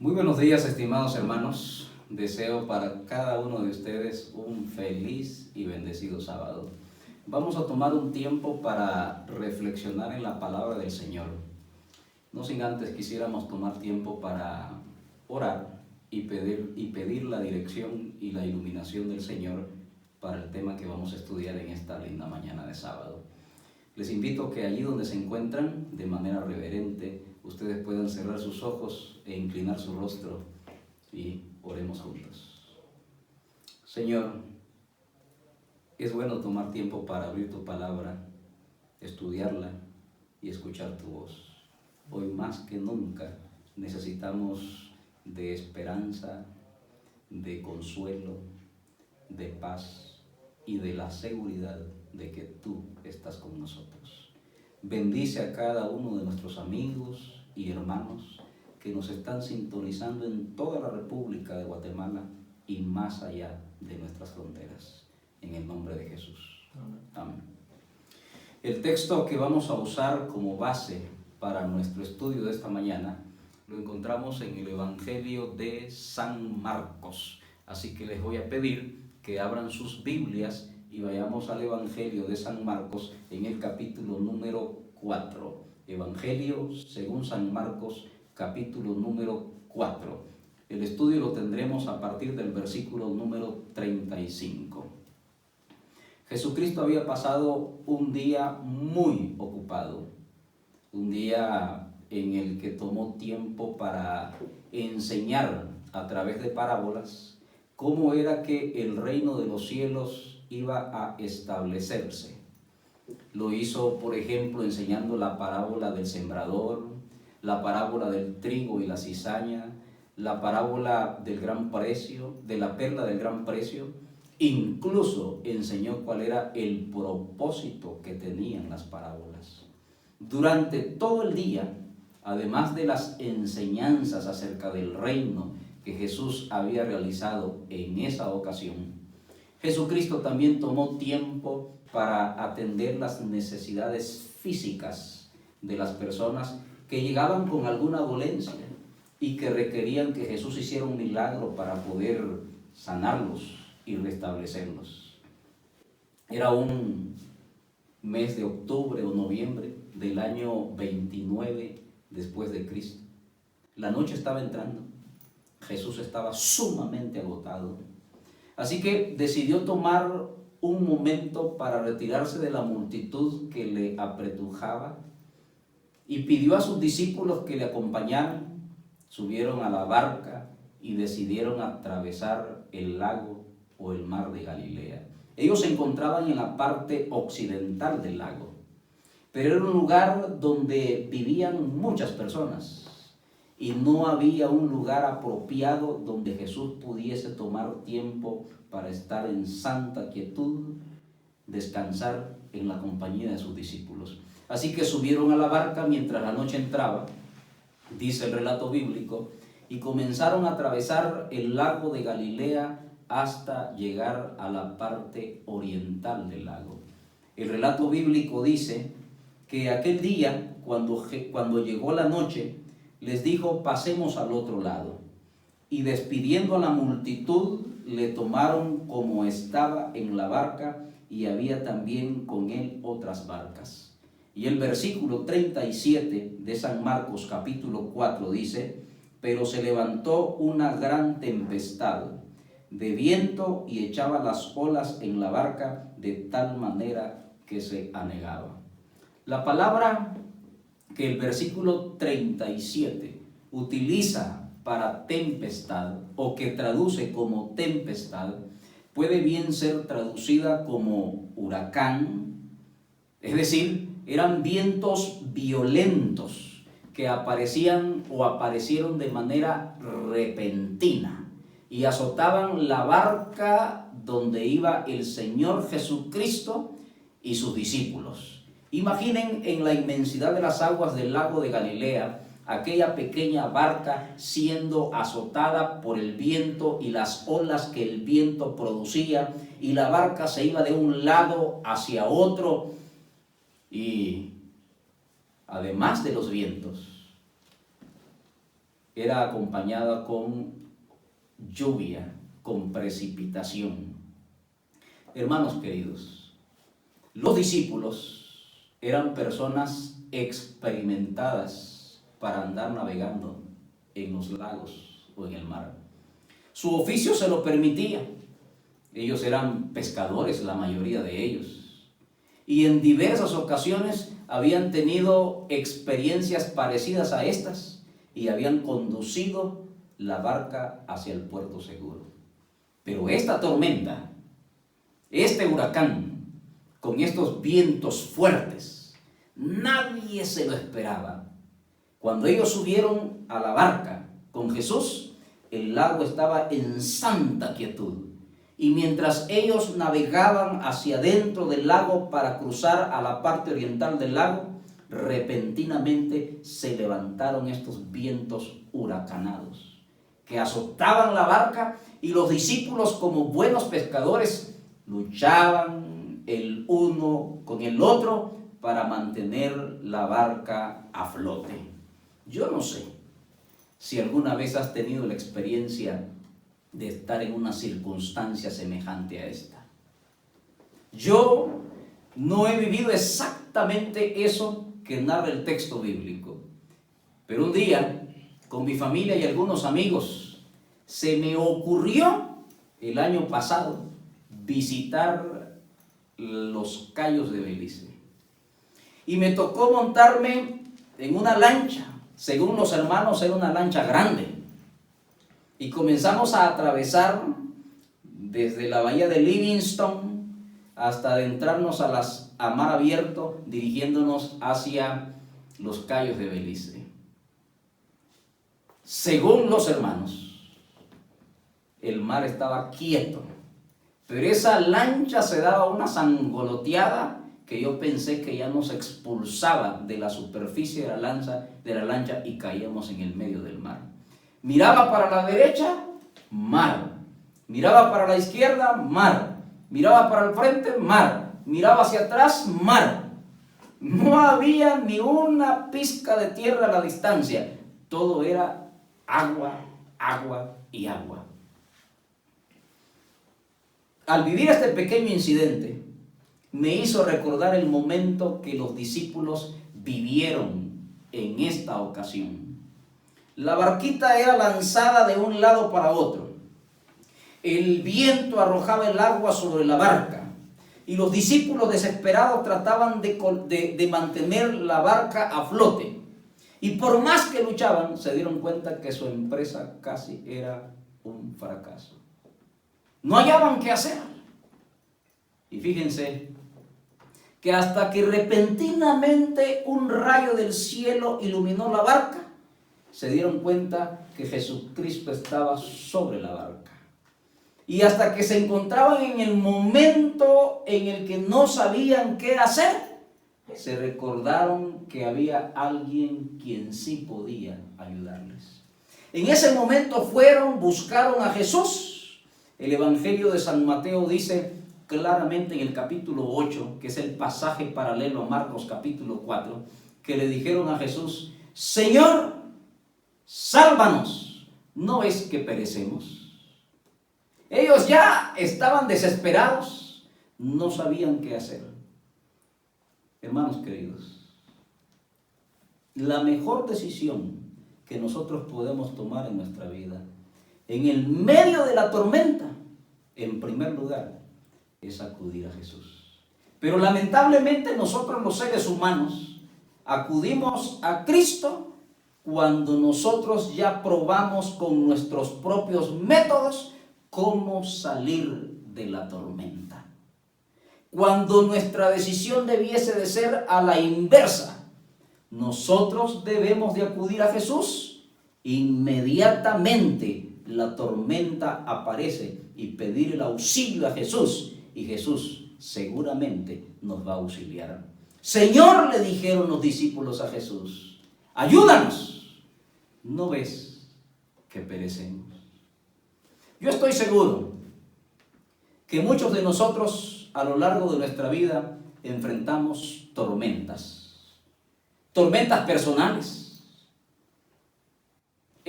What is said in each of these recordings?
Muy buenos días, estimados hermanos. Deseo para cada uno de ustedes un feliz y bendecido sábado. Vamos a tomar un tiempo para reflexionar en la palabra del Señor. No sin antes quisiéramos tomar tiempo para orar y pedir la dirección y la iluminación del Señor para el tema que vamos a estudiar en esta linda mañana de sábado. Les invito a que allí donde se encuentran, de manera reverente, ustedes puedan cerrar sus ojos e inclinar su rostro y oremos juntos. Señor, es bueno tomar tiempo para abrir tu palabra, estudiarla y escuchar tu voz. Hoy más que nunca necesitamos de esperanza, de consuelo, de paz y de la seguridad de que tú estás con nosotros. Bendice a cada uno de nuestros amigos y hermanos que nos están sintonizando en toda la República de Guatemala y más allá de nuestras fronteras. En el nombre de Jesús. Amén. El texto que vamos a usar como base para nuestro estudio de esta mañana lo encontramos en el Evangelio de San Marcos. Así que les voy a pedir que abran sus Biblias y vayamos al Evangelio de San Marcos en el capítulo número 4. Evangelio según San Marcos, capítulo número 4. El estudio lo tendremos a partir del versículo número 35. Jesucristo había pasado un día muy ocupado, un día en el que tomó tiempo para enseñar a través de parábolas cómo era que el reino de los cielos iba a establecerse. Lo hizo, por ejemplo, enseñando la parábola del sembrador, la parábola del trigo y la cizaña, la parábola del gran precio, de la perla del gran precio. Incluso enseñó cuál era el propósito que tenían las parábolas. Durante todo el día, además de las enseñanzas acerca del reino que Jesús había realizado en esa ocasión, Jesucristo también tomó tiempo para atender las necesidades físicas de las personas que llegaban con alguna dolencia y que requerían que Jesús hiciera un milagro para poder sanarlos y restablecerlos. Era un mes de octubre o noviembre del año 29 después de Cristo. La noche estaba entrando. Jesús estaba sumamente agotado. Así que decidió tomar un momento para retirarse de la multitud que le apretujaba y pidió a sus discípulos que le acompañaran. Subieron a la barca y decidieron atravesar el lago o el mar de Galilea. Ellos se encontraban en la parte occidental del lago, pero era un lugar donde vivían muchas personas y no había un lugar apropiado donde Jesús pudiese tomar tiempo para estar en santa quietud, descansar en la compañía de sus discípulos. Así que subieron a la barca mientras la noche entraba, dice el relato bíblico, y comenzaron a atravesar el lago de Galilea hasta llegar a la parte oriental del lago. El relato bíblico dice que aquel día, cuando llegó la noche, les dijo: pasemos al otro lado. Y despidiendo a la multitud, le tomaron como estaba en la barca, y había también con él otras barcas. Y el versículo 37 de San Marcos capítulo 4 dice: pero se levantó una gran tempestad de viento y echaba las olas en la barca de tal manera que se anegaba. La palabra que el versículo 37 utiliza para tempestad, o que traduce como tempestad, puede bien ser traducida como huracán. Es decir, eran vientos violentos que aparecían o aparecieron de manera repentina y azotaban la barca donde iba el Señor Jesucristo y sus discípulos. Imaginen en la inmensidad de las aguas del lago de Galilea aquella pequeña barca siendo azotada por el viento y las olas que el viento producía, y la barca se iba de un lado hacia otro, y además de los vientos, era acompañada con lluvia, con precipitación. Hermanos queridos, los discípulos eran personas experimentadas para andar navegando en los lagos o en el mar. Su oficio se lo permitía. Ellos eran pescadores, la mayoría de ellos. Y en diversas ocasiones habían tenido experiencias parecidas a estas y habían conducido la barca hacia el puerto seguro. Pero esta tormenta, este huracán, con estos vientos fuertes, nadie se lo esperaba. Cuando ellos subieron a la barca con Jesús, el lago estaba en santa quietud. Y mientras ellos navegaban hacia adentro del lago para cruzar a la parte oriental del lago, repentinamente se levantaron estos vientos huracanados que azotaban la barca, y los discípulos, como buenos pescadores, luchaban el uno con el otro para mantener la barca a flote. Yo no sé si alguna vez has tenido la experiencia de estar en una circunstancia semejante a esta. Yo no he vivido exactamente eso que narra el texto bíblico, pero un día, con mi familia y algunos amigos, se me ocurrió el año pasado visitar los Cayos de Belice. Y me tocó montarme en una lancha. Según los hermanos, era una lancha grande. Y comenzamos a atravesar desde la bahía de Livingston hasta adentrarnos a mar abierto, dirigiéndonos hacia los Cayos de Belice. Según los hermanos, el mar estaba quieto, pero esa lancha se daba una sangoloteada que yo pensé que ya nos expulsaba de la superficie de la lancha y caíamos en el medio del mar. Miraba para la derecha, mar. Miraba para la izquierda, mar. Miraba para el frente, mar. Miraba hacia atrás, mar. No había ni una pizca de tierra a la distancia. Todo era agua, agua y agua. Al vivir este pequeño incidente, me hizo recordar el momento que los discípulos vivieron en esta ocasión. La barquita era lanzada de un lado para otro. El viento arrojaba el agua sobre la barca y los discípulos desesperados trataban de mantener la barca a flote. Y por más que luchaban, se dieron cuenta que su empresa casi era un fracaso. No hallaban qué hacer. Y fíjense que hasta que repentinamente un rayo del cielo iluminó la barca, se dieron cuenta que Jesucristo estaba sobre la barca. Y hasta que se encontraban en el momento en el que no sabían qué hacer, se recordaron que había alguien quien sí podía ayudarles. En ese momento fueron, buscaron a Jesús. El Evangelio de San Mateo dice claramente en el capítulo 8, que es el pasaje paralelo a Marcos capítulo 4, que le dijeron a Jesús: Señor, sálvanos, ¿no es que perecemos? Ellos ya estaban desesperados, no sabían qué hacer. Hermanos queridos, la mejor decisión que nosotros podemos tomar en nuestra vida, en el medio de la tormenta, en primer lugar, es acudir a Jesús. Pero lamentablemente nosotros los seres humanos acudimos a Cristo cuando nosotros ya probamos con nuestros propios métodos cómo salir de la tormenta. Cuando nuestra decisión debiese de ser a la inversa, nosotros debemos de acudir a Jesús. Inmediatamente la tormenta aparece y pedir el auxilio a Jesús, y Jesús seguramente nos va a auxiliar. Señor, le dijeron los discípulos a Jesús, ayúdanos, ¿no ves que perecemos? Yo estoy seguro que muchos de nosotros a lo largo de nuestra vida enfrentamos tormentas personales,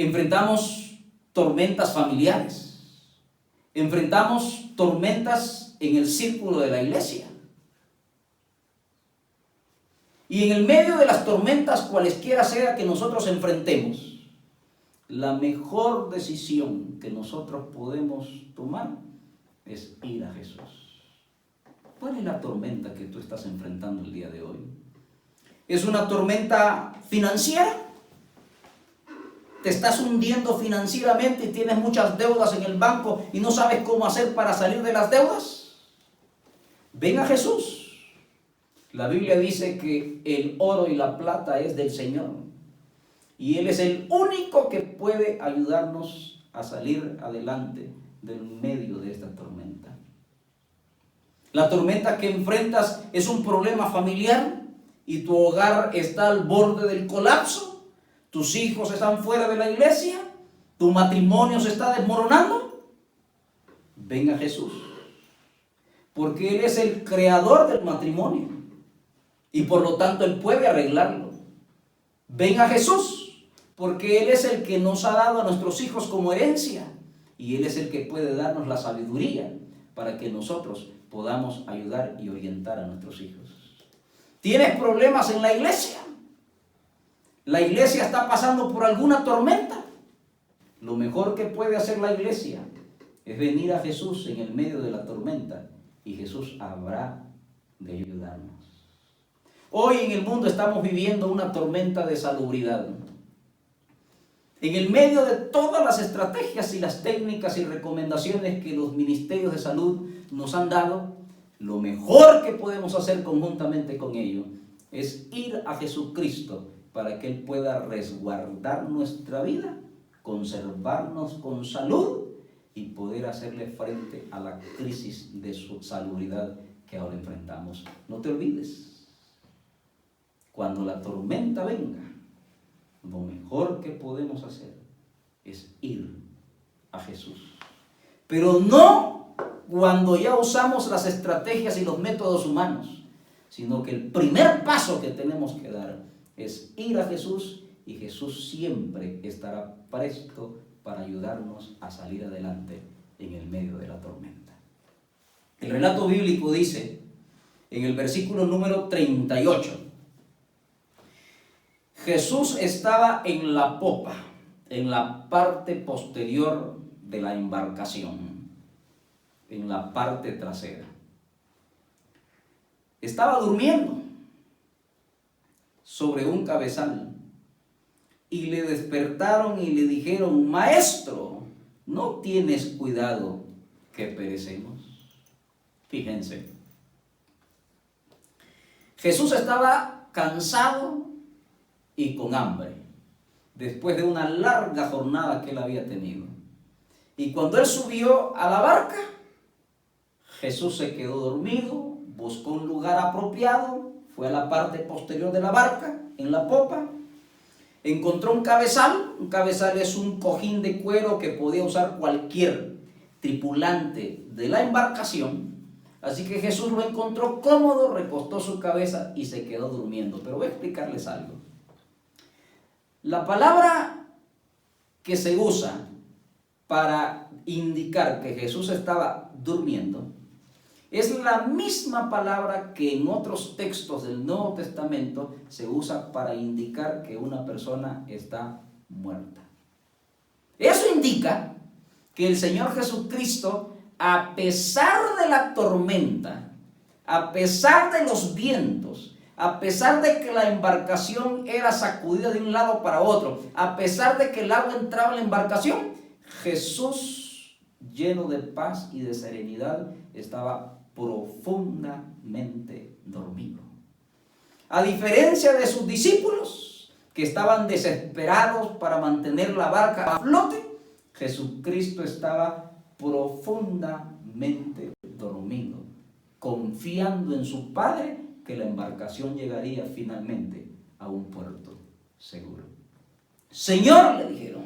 enfrentamos tormentas familiares, enfrentamos tormentas en el círculo de la iglesia. Y en el medio de las tormentas, cualesquiera sea que nosotros enfrentemos, la mejor decisión que nosotros podemos tomar es ir a Jesús. ¿Cuál es la tormenta que tú estás enfrentando el día de hoy? ¿Es una tormenta financiera? ¿Te estás hundiendo financieramente y tienes muchas deudas en el banco y no sabes cómo hacer para salir de las deudas? Ven a Jesús. La Biblia dice que el oro y la plata es del Señor. Y Él es el único que puede ayudarnos a salir adelante del medio de esta tormenta. La tormenta que enfrentas es un problema familiar y tu hogar está al borde del colapso. Tus hijos están fuera de la iglesia. Tu matrimonio se está desmoronando. Ven a Jesús. Porque Él es el creador del matrimonio. Y por lo tanto Él puede arreglarlo. Ven a Jesús, porque Él es el que nos ha dado a nuestros hijos como herencia. Y Él es el que puede darnos la sabiduría para que nosotros podamos ayudar y orientar a nuestros hijos. ¿Tienes problemas en la iglesia? ¿La iglesia está pasando por alguna tormenta? Lo mejor que puede hacer la iglesia es venir a Jesús en el medio de la tormenta y Jesús habrá de ayudarnos. Hoy en el mundo estamos viviendo una tormenta de salubridad. En el medio de todas las estrategias y las técnicas y recomendaciones que los ministerios de salud nos han dado, lo mejor que podemos hacer conjuntamente con ellos es ir a Jesucristo para que Él pueda resguardar nuestra vida, conservarnos con salud y poder hacerle frente a la crisis de su salubridad que ahora enfrentamos. No te olvides. Cuando la tormenta venga, lo mejor que podemos hacer es ir a Jesús. Pero no cuando ya usamos las estrategias y los métodos humanos, sino que el primer paso que tenemos que dar es ir a Jesús y Jesús siempre estará presto para ayudarnos a salir adelante en el medio de la tormenta. El relato bíblico dice en el versículo número 38, Jesús estaba en la popa, en la parte posterior de la embarcación, en la parte trasera. Estaba durmiendo sobre un cabezal y le despertaron y le dijeron: Maestro, ¿no tienes cuidado que perecemos? Fíjense, Jesús estaba cansado y con hambre, después de una larga jornada que él había tenido. Y cuando él subió a la barca, Jesús se quedó dormido, buscó un lugar apropiado, fue a la parte posterior de la barca, en la popa, encontró un cabezal. Un cabezal es un cojín de cuero que podía usar cualquier tripulante de la embarcación. Así que Jesús lo encontró cómodo, recostó su cabeza y se quedó durmiendo. Pero voy a explicarles algo. La palabra que se usa para indicar que Jesús estaba durmiendo es la misma palabra que en otros textos del Nuevo Testamento se usa para indicar que una persona está muerta. Eso indica que el Señor Jesucristo, a pesar de la tormenta, a pesar de los vientos, a pesar de que la embarcación era sacudida de un lado para otro, a pesar de que el agua entraba en la embarcación, Jesús, lleno de paz y de serenidad, estaba profundamente dormido. A diferencia de sus discípulos, que estaban desesperados para mantener la barca a flote, Jesucristo estaba profundamente dormido, confiando en su Padre que la embarcación llegaría finalmente a un puerto seguro. Señor, le dijeron,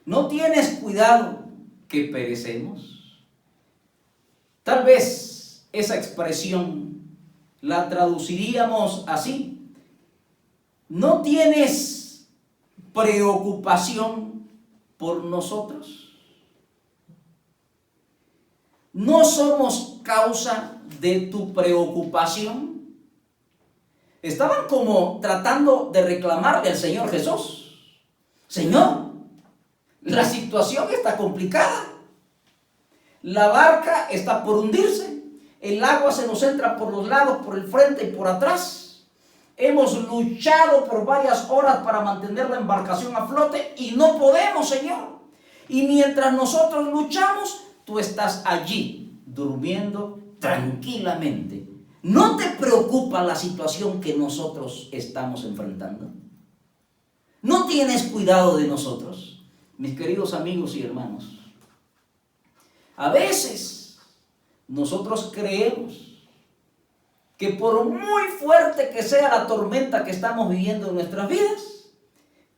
¿no tienes cuidado que perecemos? Tal vez esa expresión la traduciríamos así: ¿no tienes preocupación por nosotros? ¿No somos causa de tu preocupación? Estaban como tratando de reclamarle al Señor Jesús: Señor, la situación está complicada. La barca está por hundirse. El agua se nos entra por los lados, por el frente y por atrás. Hemos luchado por varias horas para mantener la embarcación a flote y no podemos, Señor. Y mientras nosotros luchamos, tú estás allí, durmiendo tranquilamente. ¿No te preocupa la situación que nosotros estamos enfrentando? ¿No tienes cuidado de nosotros? Mis queridos amigos y hermanos, a veces nosotros creemos que por muy fuerte que sea la tormenta que estamos viviendo en nuestras vidas,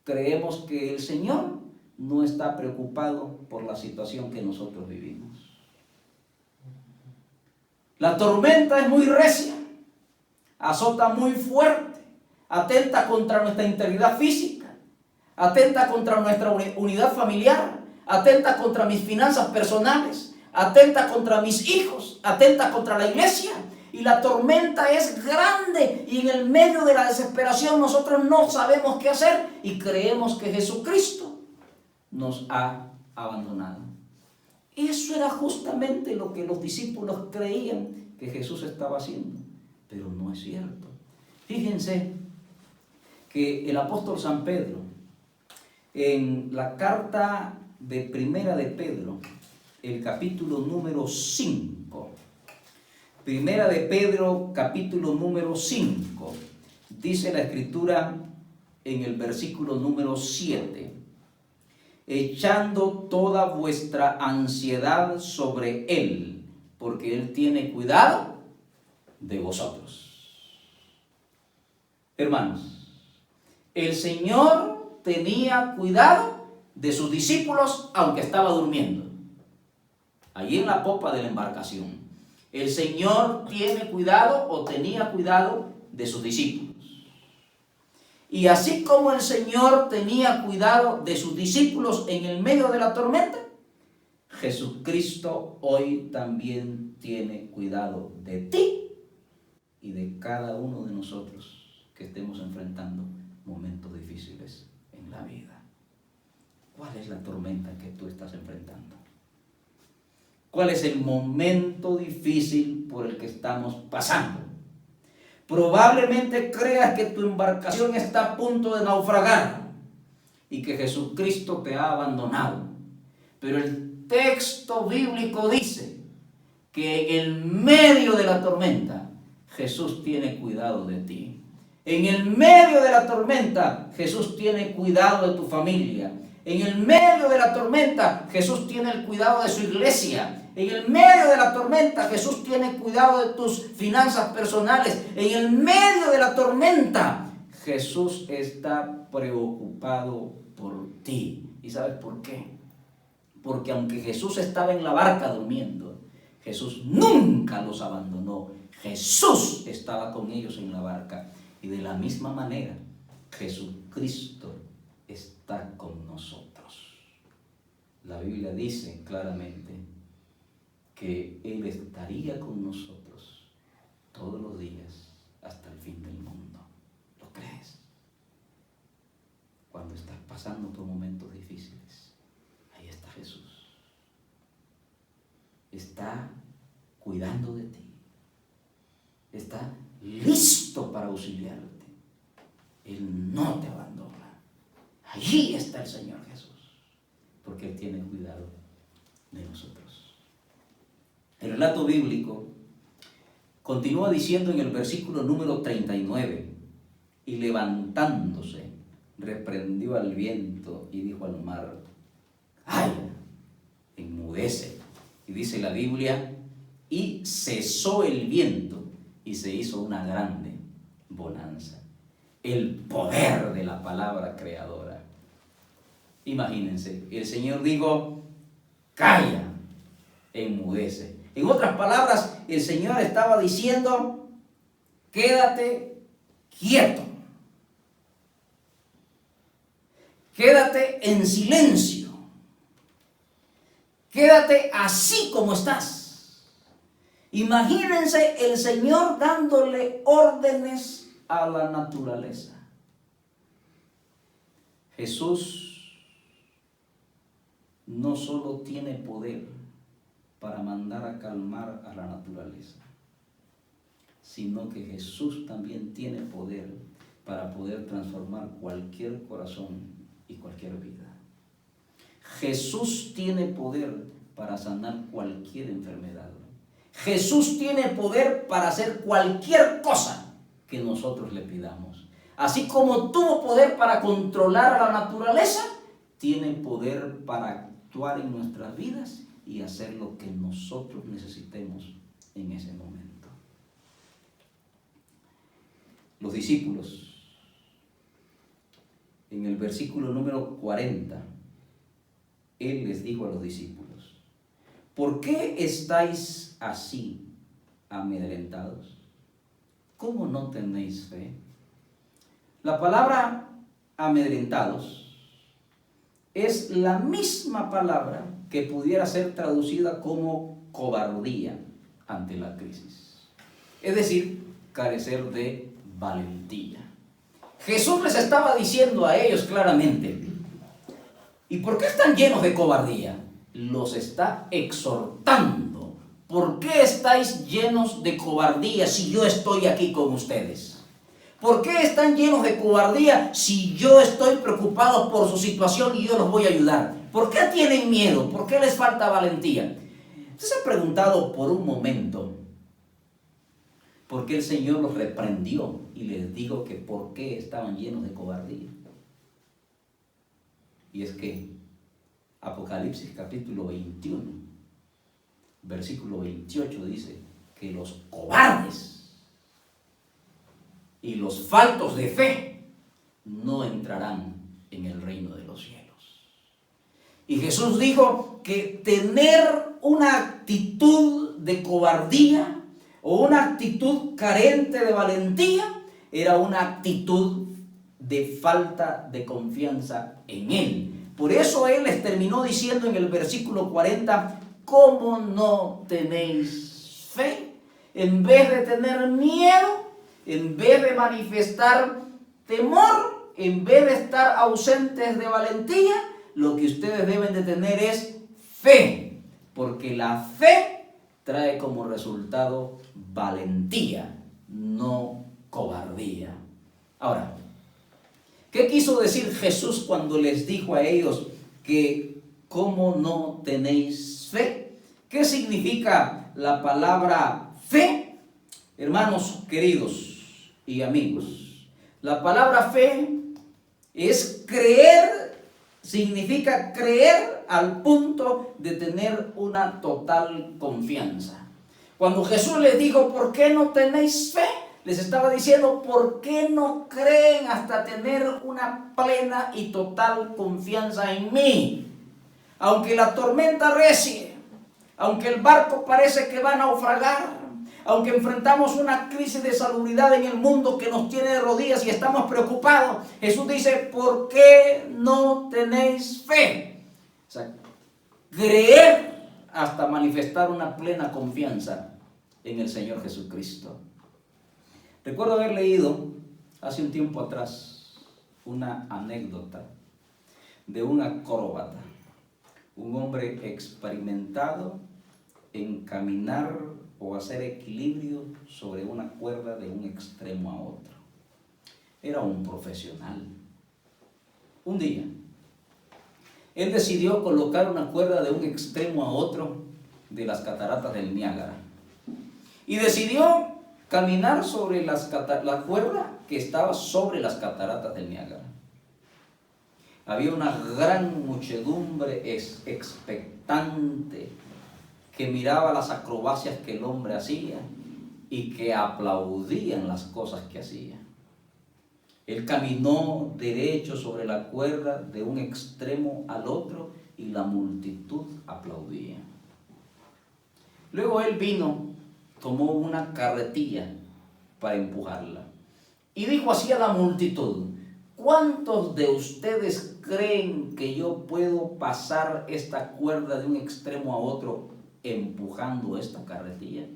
creemos que el Señor no está preocupado por la situación que nosotros vivimos. La tormenta es muy recia, azota muy fuerte, atenta contra nuestra integridad física, atenta contra nuestra unidad familiar, atenta contra mis finanzas personales, atenta contra mis hijos, atenta contra la iglesia. Y la tormenta es grande y en el medio de la desesperación nosotros no sabemos qué hacer y creemos que Jesucristo nos ha abandonado. Eso era justamente lo que los discípulos creían que Jesús estaba haciendo, pero no es cierto. Fíjense que el apóstol San Pedro, en la carta de Primera de Pedro, el capítulo número 5, Primera de Pedro, capítulo número 5, dice la Escritura en el versículo número 7, echando toda vuestra ansiedad sobre Él, porque Él tiene cuidado de vosotros. Hermanos, el Señor tenía cuidado de sus discípulos aunque estaba durmiendo, allí en la popa de la embarcación. El Señor tiene cuidado o tenía cuidado de sus discípulos. Y así como el Señor tenía cuidado de sus discípulos en el medio de la tormenta, Jesucristo hoy también tiene cuidado de ti y de cada uno de nosotros que estemos enfrentando momentos difíciles en la vida. ¿Cuál es la tormenta que tú estás enfrentando? ¿Cuál es el momento difícil por el que estamos pasando? Probablemente creas que tu embarcación está a punto de naufragar y que Jesucristo te ha abandonado. Pero el texto bíblico dice que en el medio de la tormenta Jesús tiene cuidado de ti. En el medio de la tormenta Jesús tiene cuidado de tu familia. En el medio de la tormenta Jesús tiene el cuidado de su iglesia. En el medio de la tormenta Jesús tiene cuidado de tus finanzas personales. En el medio de la tormenta Jesús está preocupado por ti. ¿Y sabes por qué? Porque aunque Jesús estaba en la barca durmiendo, Jesús nunca los abandonó. Jesús estaba con ellos en la barca. Y de la misma manera, Jesucristo está con nosotros. La Biblia dice claramente que Él estaría con nosotros todos los días hasta el fin del mundo. ¿Lo crees? Cuando estás pasando por momentos difíciles, ahí está Jesús. Está cuidando de ti. Está listo para auxiliarte. Él no te abandona. Allí está el Señor Jesús, porque Él tiene cuidado de nosotros. El relato bíblico continúa diciendo en el versículo número 39, y levantándose, reprendió al viento y dijo al mar, ¡calla! Enmudece. Y dice la Biblia, y cesó el viento y se hizo una grande bonanza. El poder de la palabra creadora. Imagínense, el Señor dijo, calla, enmudece. En otras palabras, el Señor estaba diciendo, quédate quieto. Quédate en silencio. Quédate así como estás. Imagínense el Señor dándole órdenes a la naturaleza. Jesús no solo tiene poder para mandar a calmar a la naturaleza, sino que Jesús también tiene poder para poder transformar cualquier corazón y cualquier vida. Jesús tiene poder para sanar cualquier enfermedad. Jesús tiene poder para hacer cualquier cosa que nosotros le pidamos. Así como tuvo poder para controlar a la naturaleza, tiene poder para actuar en nuestras vidas y hacer lo que nosotros necesitemos en ese momento. Los discípulos, en el versículo número 40, Él les dijo a los discípulos: ¿por qué estáis así amedrentados? ¿Cómo no tenéis fe? La palabra amedrentados es la misma palabra que pudiera ser traducida como cobardía ante la crisis. Es decir, carecer de valentía. Jesús les estaba diciendo a ellos claramente: ¿y por qué están llenos de cobardía? Los está exhortando. ¿Por qué estáis llenos de cobardía si yo estoy aquí con ustedes? ¿Por qué están llenos de cobardía si yo estoy preocupado por su situación y yo los voy a ayudar? ¿Por qué tienen miedo? ¿Por qué les falta valentía? ¿Usted se ha preguntado por un momento por qué el Señor los reprendió y les dijo que por qué estaban llenos de cobardía? Y es que Apocalipsis capítulo 21, versículo 28 dice que los cobardes y los faltos de fe no entrarán en el reino de los cielos. Y Jesús dijo que tener una actitud de cobardía o una actitud carente de valentía era una actitud de falta de confianza en Él. Por eso Él les terminó diciendo en el versículo 40: ¿cómo no tenéis fe? En vez de tener miedo, en vez de manifestar temor, en vez de estar ausentes de valentía, lo que ustedes deben de tener es fe, porque la fe trae como resultado valentía, no cobardía. Ahora, ¿qué quiso decir Jesús cuando les dijo a ellos que cómo no tenéis fe? ¿Qué significa la palabra fe? Hermanos queridos y amigos, la palabra fe es creer, significa creer al punto de tener una total confianza. Cuando Jesús les dijo: ¿por qué no tenéis fe?, les estaba diciendo: ¿por qué no creen hasta tener una plena y total confianza en mí? Aunque la tormenta arrecie, aunque el barco parece que va a naufragar, aunque enfrentamos una crisis de salubridad en el mundo que nos tiene de rodillas y estamos preocupados, Jesús dice: ¿por qué no tenéis fe? O sea, creer hasta manifestar una plena confianza en el Señor Jesucristo. Recuerdo haber leído hace un tiempo atrás una anécdota de un acróbata, un hombre experimentado en caminar o hacer equilibrio sobre una cuerda de un extremo a otro. Era un profesional. Un día, él decidió colocar una cuerda de un extremo a otro de las cataratas del Niágara y decidió caminar sobre la cuerda que estaba sobre las cataratas del Niágara. Había una gran muchedumbre expectante que miraba las acrobacias que el hombre hacía y que aplaudían las cosas que hacía. Él caminó derecho sobre la cuerda de un extremo al otro y la multitud aplaudía. Luego él vino, tomó una carretilla para empujarla y dijo así a la multitud: ¿cuántos de ustedes creen que yo puedo pasar esta cuerda de un extremo a otro empujando esta carretilla?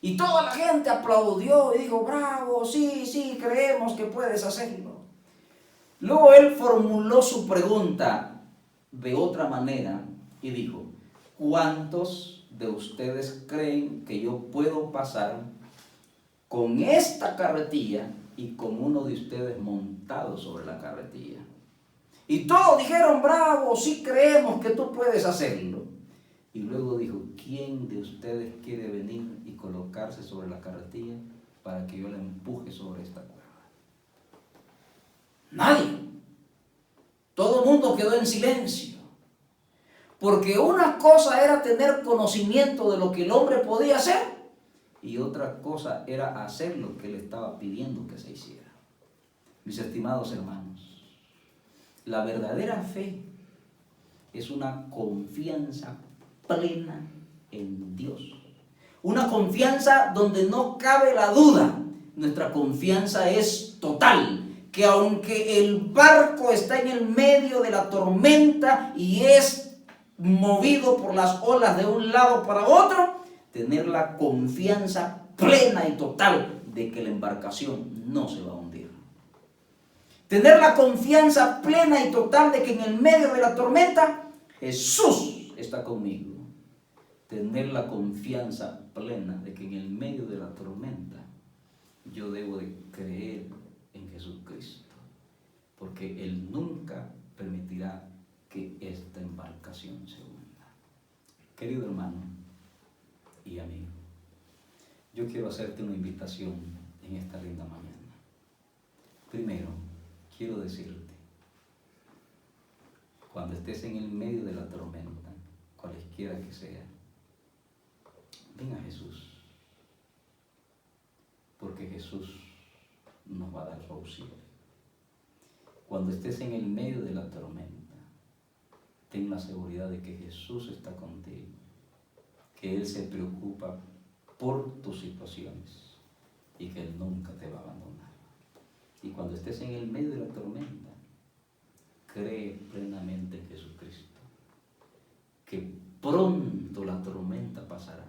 Y toda la gente aplaudió y dijo, bravo, sí, sí, creemos que puedes hacerlo. Luego él formuló su pregunta de otra manera y dijo, ¿cuántos de ustedes creen que yo puedo pasar con esta carretilla y con uno de ustedes montado sobre la carretilla? Y todos dijeron, bravo, sí creemos que tú puedes hacerlo. Y luego dijo, ¿quién de ustedes quiere venir y colocarse sobre la carretilla para que yo la empuje sobre esta cuerda? Nadie. Todo el mundo quedó en silencio. Porque una cosa era tener conocimiento de lo que el hombre podía hacer y otra cosa era hacer lo que él estaba pidiendo que se hiciera. Mis estimados hermanos, la verdadera fe es una confianza plena en Dios. Una confianza donde no cabe la duda. Nuestra confianza es total. Que aunque el barco está en el medio de la tormenta y es movido por las olas de un lado para otro, tener la confianza plena y total de que la embarcación no se va a hundir. Tener la confianza plena y total de que en el medio de la tormenta Jesús está conmigo. Tener la confianza plena de que en el medio de la tormenta yo debo de creer en Jesucristo, porque Él nunca permitirá que esta embarcación se hunda. Querido hermano y amigo, yo quiero hacerte una invitación en esta linda mañana. Primero, quiero decirte, cuando estés en el medio de la tormenta, cualesquiera que sea, ven a Jesús, porque Jesús nos va a dar su auxilio. Cuando estés en el medio de la tormenta, ten la seguridad de que Jesús está contigo, que Él se preocupa por tus situaciones y que Él nunca te va a abandonar. Y cuando estés en el medio de la tormenta, cree plenamente en Jesucristo, que pronto la tormenta pasará,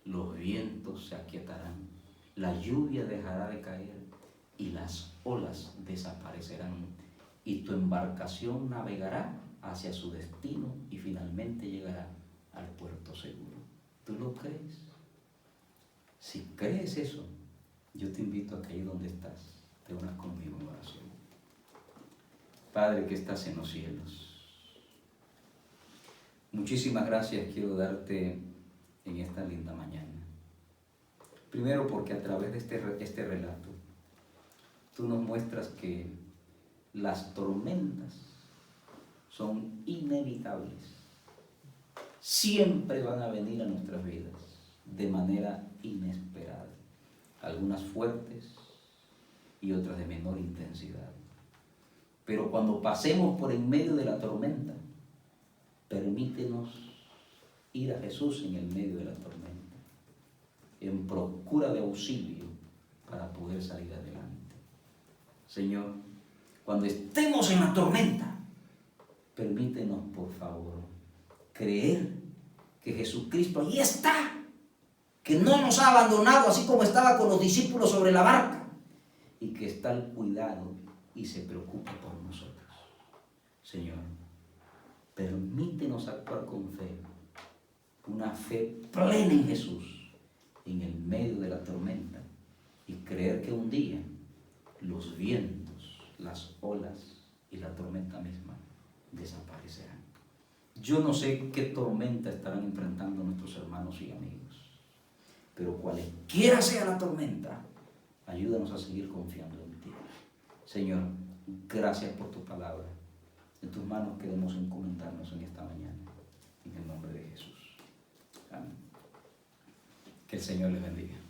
los vientos se aquietarán, la lluvia dejará de caer y las olas desaparecerán y tu embarcación navegará hacia su destino y finalmente llegará al puerto seguro. ¿Tú lo crees? Si crees eso, yo te invito a que ahí donde estás, te unas conmigo en oración. Padre que estás en los cielos, muchísimas gracias quiero darte en esta linda mañana. Primero porque a través de este relato, tú nos muestras que las tormentas son inevitables. Siempre van a venir a nuestras vidas de manera inesperada. Algunas fuertes y otras de menor intensidad. Pero cuando pasemos por en medio de la tormenta, permítenos ir a Jesús en el medio de la tormenta, en procura de auxilio para poder salir adelante. Señor, cuando estemos en la tormenta, permítenos, por favor, creer que Jesucristo allí está, que no nos ha abandonado así como estaba con los discípulos sobre la barca y que está al cuidado y se preocupa por nosotros. Señor, permítenos actuar con fe, una fe plena en Jesús, en el medio de la tormenta, y creer que un día los vientos, las olas y la tormenta misma desaparecerán. Yo no sé qué tormenta estarán enfrentando nuestros hermanos y amigos, pero cualquiera sea la tormenta, ayúdanos a seguir confiando en ti. Señor, gracias por tu palabra. En tus manos queremos encomendarnos en esta mañana, en el nombre de Jesús. Amén. Que el Señor les bendiga.